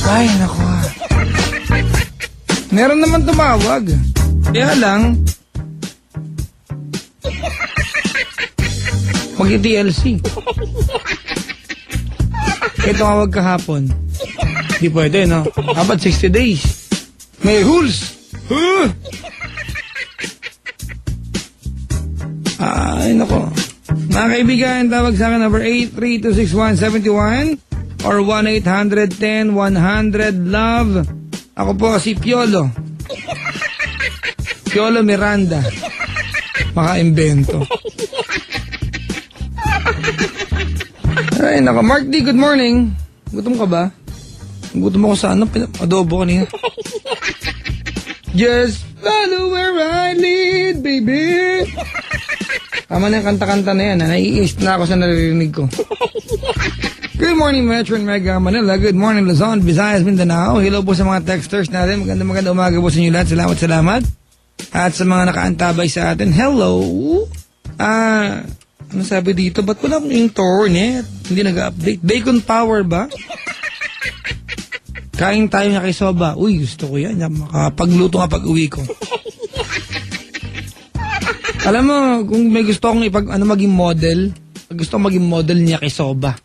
Ay, naku. Meron naman tumawag. Kaya lang, mag-TLC. Kaya tumawag kahapon. Di pwede, no? Dapat 60 days. May rules. Ay, nako. Mga kaibigan, tawag sa akin number 8326171 or 1-800-10-100-LOVE. Ako po si Piolo. Piolo Miranda. Maka-invento. Ay, nako. Mark D, good morning. Gutom ka ba? Gutom ako sa ano? Adobo kanina. Just follow where I lead, baby. Tama na yung kanta-kanta na yan. Naiinis na ako sa naririnig ko. Good morning, Metro and Mega Manila. Good morning, Luzon, Visayas, Mindanao. Hello po sa mga texters natin. Maganda umaga po sa inyo lahat. Salamat. At sa mga nakaantabay sa atin, hello. Ano sabi dito? Ba't wala akong internet? Hindi nag-update. Bacon power ba? Kain tayo na kay Soba. Uy, gusto ko yan. Makapagluto nga pag-uwi ko. Alam mo, kung may gusto akong maging model, gusto kong maging model niya kay Soba.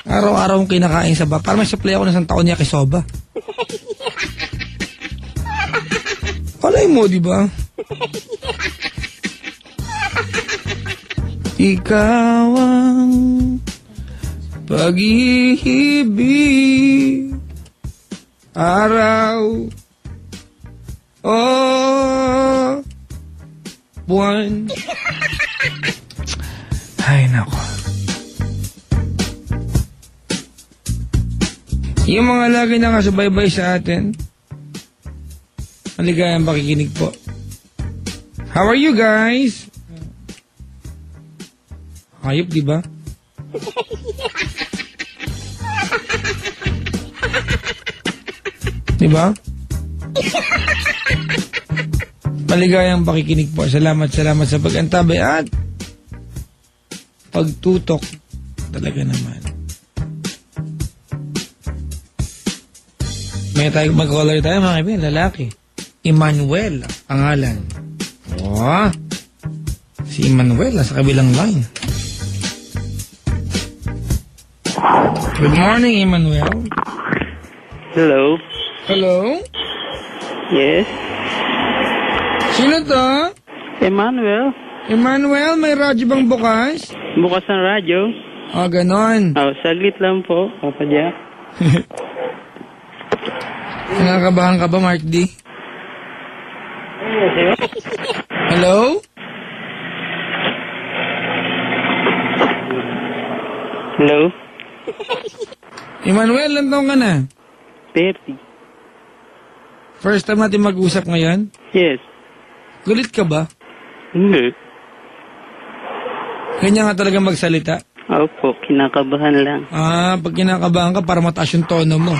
Araw-araw kong kinakain sa ba. Para may supply ako ng isang taon niya kay Soba. Palay mo, di ba? Ikaw ang pag-ibig, araw, buwan. Ay, nako. Yung mga lagi nakasubaybay sa atin, maligayang pakikinig po. How are you guys? Hayop, di ba? Di ba? Maligayang pakikinig po. Salamat sa pag-antabay at pagtutok. Talaga naman. May mag-caller tayo, mga kaibigan, lalaki. Emmanuel, pangalan. Oh, si Emmanuel, sa kabilang line. Good morning, Emmanuel. Hello. Hello? Yes. Sino to? Emmanuel. Emmanuel, may radyo bang bukas? Bukas ang radyo. Ganon. Saglit lang po, Papa Jack. Nakakabahan ka ba, Mark D? Hello? Hello? Emmanuel, ilang taon ka na? 30. First time natin mag-usap ngayon? Yes. Gulit ka ba? Hindi. Ganyan ka talaga magsalita? Opo, kinakabahan lang. Pag kinakabahan ka, para mataas yung tono mo.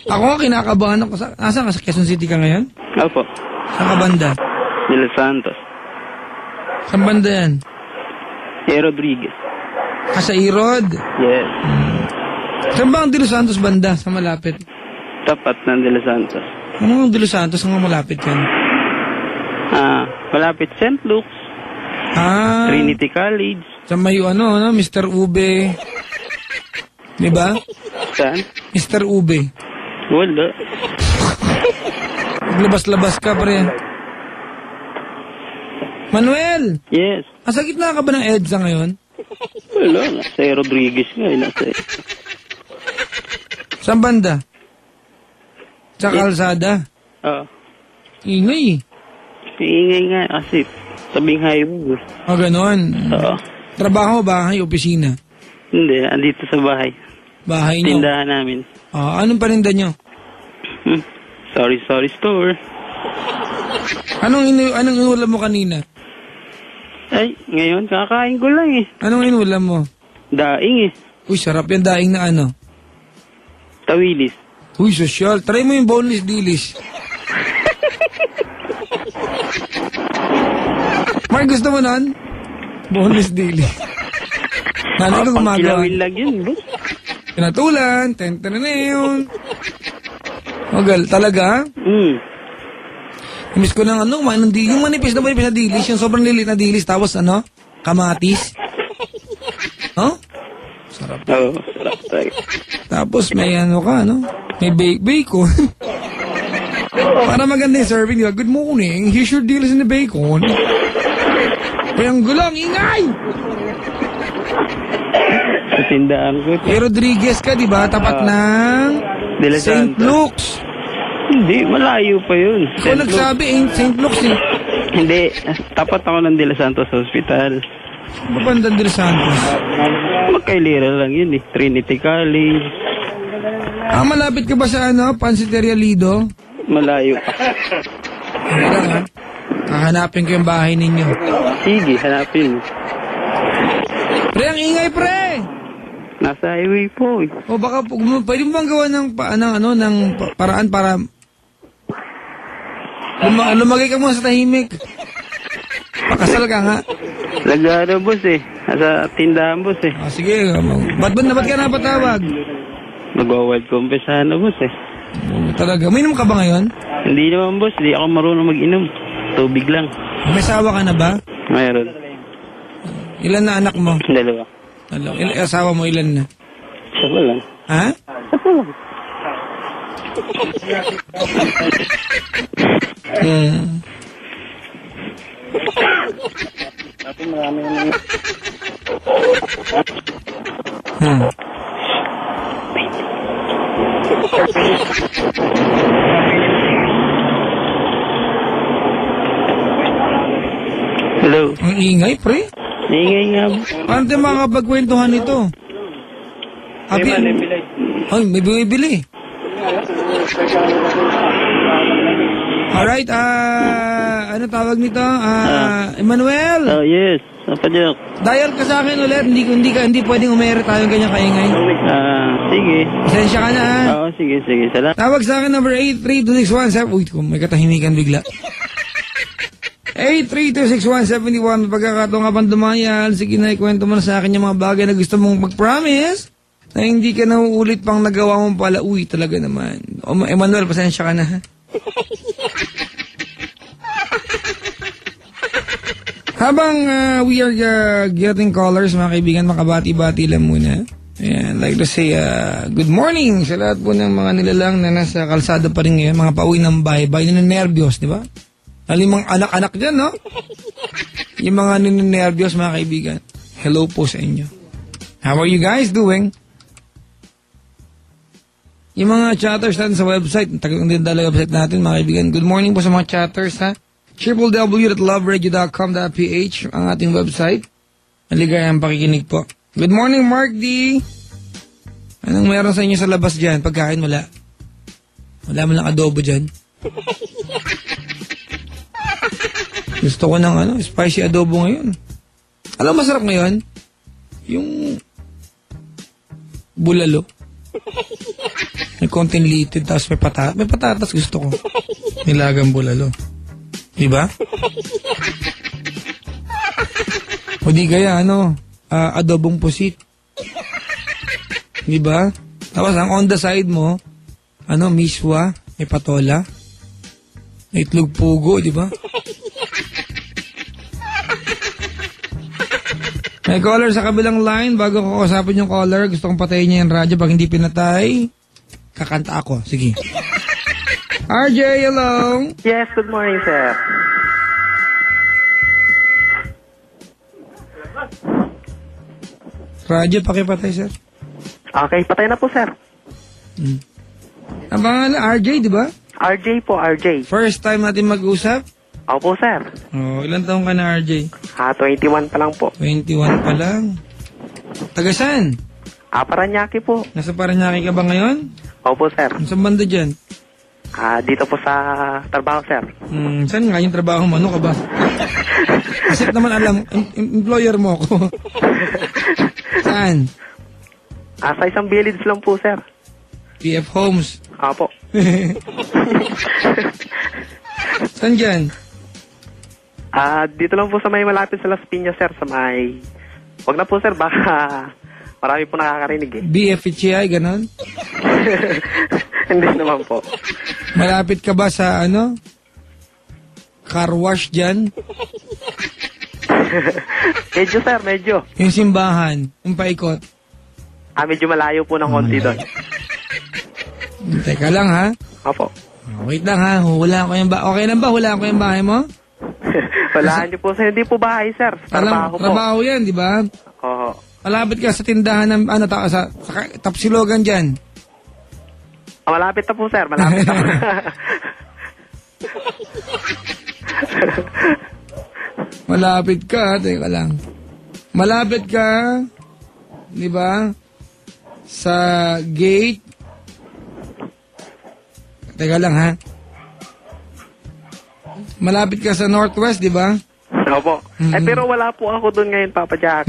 Ako nga kinakabahan ako. Nasaan ka? Sa Quezon City ka ngayon? Opo. Saan ka banda? De Los Santos. Saan banda yan? Rodriguez. Sa Irod? Yes. Saan ba ang De Los Santos banda? Sa malapit? Tapat ng De Los Santos. Ano ang De Los Santos? Ang malapit yan? Malapit St. Luke's. Trinity College. Sa may Mr. Ube. Di ba? Saan? Mr. Ube. Wala. Maglabas-labas ka, pre. Manuel! Yes. Sa gitna ka ba ng EDSA ngayon? Wala. Nasa Rodriguez nga. Saan banda? Sa kalsada? Oo. Ingay. Ingay nga kasi sabing highway. Ganon. Oo. Trabaho, bahay, opisina? Hindi, andito sa bahay. Bahay nyo? Tindahan namin. Anong paninda nyo? Sorry store. Anong inulam mo kanina? Ay, ngayon kakain ko lang eh. Anong inulam mo? Daing eh. Uy, sarap yung daing na ano? Tawilis. Uy, sosyal. Try mo yung boneless dilis. Mark, gusto mo nun? Boneless dilis. Nanin ko gumagawa. Kilawin lang yun, bro. pinatulan, tenten na yun. Talaga? Miss ko ng yung manipis na dilis, yung sobrang lilit na dilis, tapos kamatis. Sarap. Oo, sarap tayo. Tapos may may bacon. Para maganda yung serving, diba? Good morning, here's your dilis in the bacon. Ang gulang, ingay! Sa tindahan ko. Rodriguez ka, diba? Tapat ng De La St. Santa. Luke's. Hindi, malayo pa yun. Ikaw nagsabi, St. Luke's eh. Hindi, tapat ako ng De La Santos Hospital. Babandang de los Santos. Magkailira lang yun eh. Trinity College. Malapit ka ba sa Pansiteria Lido? Malayo pa. Hindi lang ha. Hahanapin ko yung bahay ninyo. Sige, hanapin. Pre, ang ingay pre! Nasa highway po eh. O baka, pwede mo bang gawa ng paraan para lumagay ka muna sa tahimik. Pakasal ka nga. Lagano boss eh. Nasa tindahan boss eh. Sige, ba't ka napatawag? Magwa-wild confess sana boss eh. Talaga, uminom ka ba ngayon? Hindi naman boss, di ako marunong mag-inom. Tubig lang. May asawa ka na ba? Mayroon. Ilan na anak mo? 2. Asawa mo ilan na? Saba lang. Ha? Hello. Ang ingay, pre. Ingay nga. Paano tayo makakapagkwentuhan ito? Ay, may bumibili. Alright, ano tawag nito? Emmanuel? Oh, yes. Napadyak. Dial ka sa akin ulit. Hindi pwedeng umere tayong ganyan kaingay. Sige. Pasensya ka na, ha? Oo, sige. Salamat. Tawag sa akin, number 83261. Uy, may katahimikan bigla. 8326171. Pagkakataon ka pang dumayal, sige na, ikwento mo na sa akin yung mga bagay na gusto mong mag-promise na hindi ka na uulit pang nagawa mo pala. Uy, talaga naman. Emmanuel, pasensya ka na, ha? Habang we are getting callers, mga kaibigan, makabati-bati lang muna. Ayan, like to say, good morning sa lahat po ng mga nilalang na nasa kalsada pa rin ngayon, mga pauwi ng bahay-bahay, ninenervyos, di ba? Alimang anak-anak dyan, no? Yung mga ninenervyos, mga kaibigan. Hello po sa inyo. How are you guys doing? Yung mga chatters natin sa website, tagang din talaga website natin, mga kaibigan. Good morning po sa mga chatters, ha? www.loveradio.com.ph ang ating website. Maligayang pakikinig po. Good morning, Mark D. Anong meron sa inyo sa labas dyan? Pagkain, wala. Wala mo lang adobo dyan. Gusto ko ng spicy adobo ngayon. Alam mo, masarap ngayon? Yung bulalo. May konting litid, tapos may patatas. May patatas gusto ko. Nilagang bulalo. Diba? O di kaya, adobong pusit. Diba? Tapos ang on the side mo, miswa, may patola, may itlog pugo, diba? May caller sa kabilang line. Bago ko kausapin yung caller, gusto kong patayin niya yung radyo. Pag hindi pinatay, kakanta ako. Sige. RJ, hello. Yes, good morning, sir. Radyo, pakipatay, sir. Okay, patay na po, sir. Ang pangalan, RJ, di ba? RJ po, RJ. First time natin mag-usap? Opo, sir. Oh, ilan taong ka na, RJ? 21 pa lang po. 21 pa lang. Taga saan? Paranaque po. Nasa Paranaque ka ba ngayon? Opo, sir. Saan banda dyan? Dito po sa trabaho, sir. Saan nga yung trabaho mo? Ano ka ba? Kasi naman alam, employer mo ako. Saan? Sa isang village lang po, sir. PF Homes. Opo. Saan dyan? Dito lang po sa may malapit sa Las Piñas, sir. Sa may... Wag na po, sir. Baka Marami po nakakarinig eh. BFHI, ganon? Hindi naman po. Malapit ka ba sa car wash dyan? Medyo sir, medyo. Yung simbahan, yung paikot. Medyo malayo po ng konti doon. Teka lang ha. Opo. Wait lang ha, hulaan ko yung Okay lang ba? Hulaan ko yung bahay mo? Walaan niyo po sir. Hindi po bahay sir. Trabaho po. Trabaho yan, di ba? Oo. Malapit ka sa tindahan ng sa Tapsilogan dyan. Malapit na po sir. Malapit na po. Malapit ka, teka lang. Malapit ka, di ba? Sa gate. Teka lang ha. Malapit ka sa Northwest, di ba? Opo. Pero wala po ako doon ngayon, Papa Jack.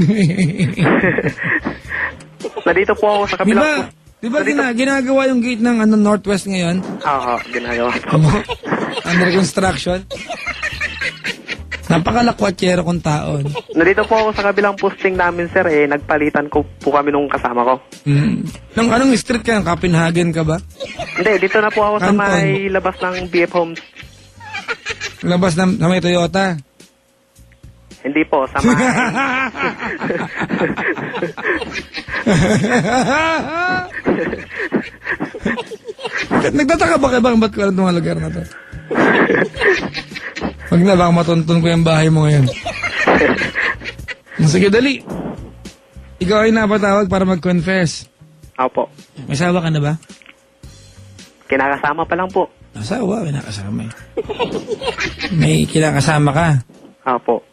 Nandito po ako sa kabilang po. Di ba ginagawa yung gate ng Northwest ngayon? Oo, ginagawa po. Under construction? Napakalakwatsyero kong taon. Nandito po ako sa kabilang posting namin, sir. Nagpalitan ko po kami nung kasama ko. Nung anong street ka? Copenhagen ka ba? Hindi, dito na po ako sa Canton. may labas ng BF Homes. Labas na may Toyota? Hindi po, sa may... Nagtataka ba kayo ba't ko alam itong mga lugar na to? Wag na, baka matuntun ko yung bahay mo ngayon. Sige, dali. Ikaw ay napatawag para mag-confess. Opo. May asawa ka na ba? Kinakasama pa lang po. Asawa, kinakasama eh. May kinakasama ka. Opo.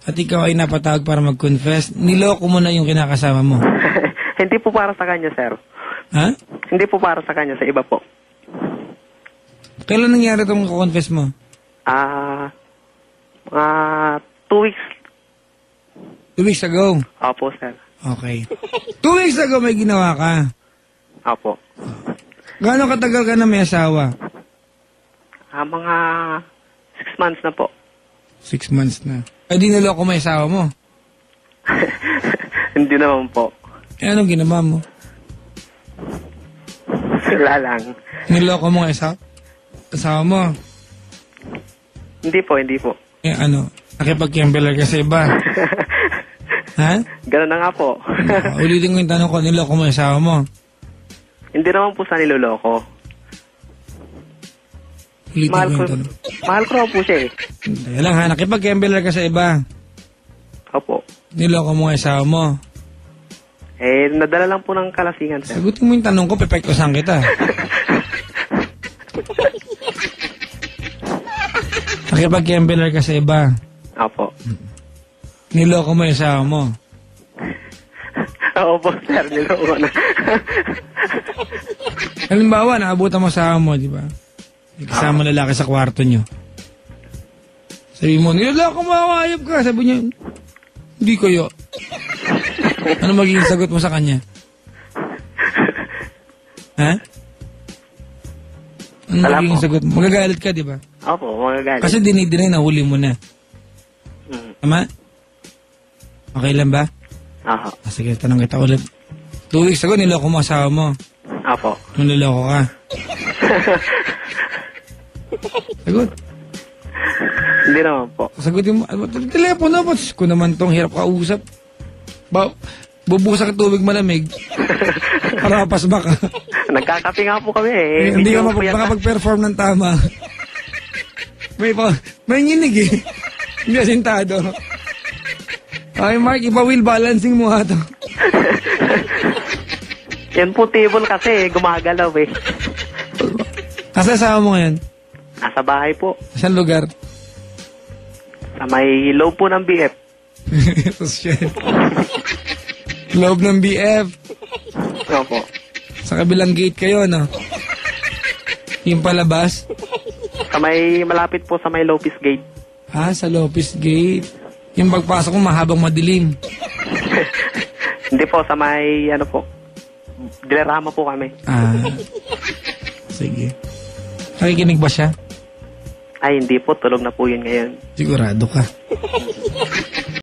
At ikaw ay napatawag para mag-confess. Niloko mo na yung kinakasama mo. Hindi po para sa kanya, sir. Ha? Hindi po para sa kanya, sa iba po. Kailan nangyari itong confess mo? 2 weeks. 2 weeks ago? Opo, sir. Okay. 2 weeks ago may ginawa ka? Opo. Gaano katagal ka na may asawa? Mga 6 months na po. 6 months na. Ay, di naloko mo yung asawa mo? Hindi naman po. Eh, anong ginawa mo? Wala lang. Niloko mo yung asawa mo? Hindi po. Eh, nakipag-kembeler ka sa iba? Ha? Ganun na nga po. Ulitin ko yung tanong ko, niloko mo yung asawa mo? Hindi naman po sa niloloko. Ulitin ko yung tanong. Mahal ko naman po siya eh. Kaya lang ha, nakipag-kembeler ka sa iba? Opo. Niloko mo yung asawa mo? Nadala lang po ng kalasingan, sir. Sagutin mo yung tanong ko, pepektosan kita. Nakipag-kembeler ka sa iba? Opo. Niloko mo yung asawa mo? Opo, sir. Niloko na. Halimbawa, naabutan mo sa asawa mo, di ba? May kasama lalaki sa kwarto nyo. Sabi mo, niloko mo, ayop ka. Sabi niya, hindi kayo. Ano magiging sagot mo sa kanya? Ha? Ano magiging sagot mo? Magagalit ka, di ba? Opo, magagalit. Kasi dinay nahuli mo na. Tama? Okay lang ba? Opo. Sige, tanong kita ulit. 2 weeks ago, niloko mo asawa mo. Opo. Nung niloko ka. Sagot. Hindi naman po. Sagutin mo. Telepono po. Kung naman tong hirap kausap. Bubusak ang tubig malamig. Para mapasba ka. Nagkakape nga po kami eh. Hindi ka makapag-perform ng tama. May nginig eh. Hindi asintado. Ay, Mark, ipa-wheel balancing mo ha to. Yan po table kasi gumagalaw eh. Asa asawa mo ngayon? Nasa bahay po. Saan lugar? Sa may loob po ng BF. Shit. Loob ng BF. Opo. Sa kabilang gate kayo, no? Yung palabas? Sa may malapit po sa may Lopez Gate. Sa Lopez Gate. Yung pagpasok mo mahabang madilim. Hindi po, sa may po. Dilerama po kami. Sige. Nakikinig ba siya? Ay, hindi po. Tulog na po yun ngayon. Sigurado ka.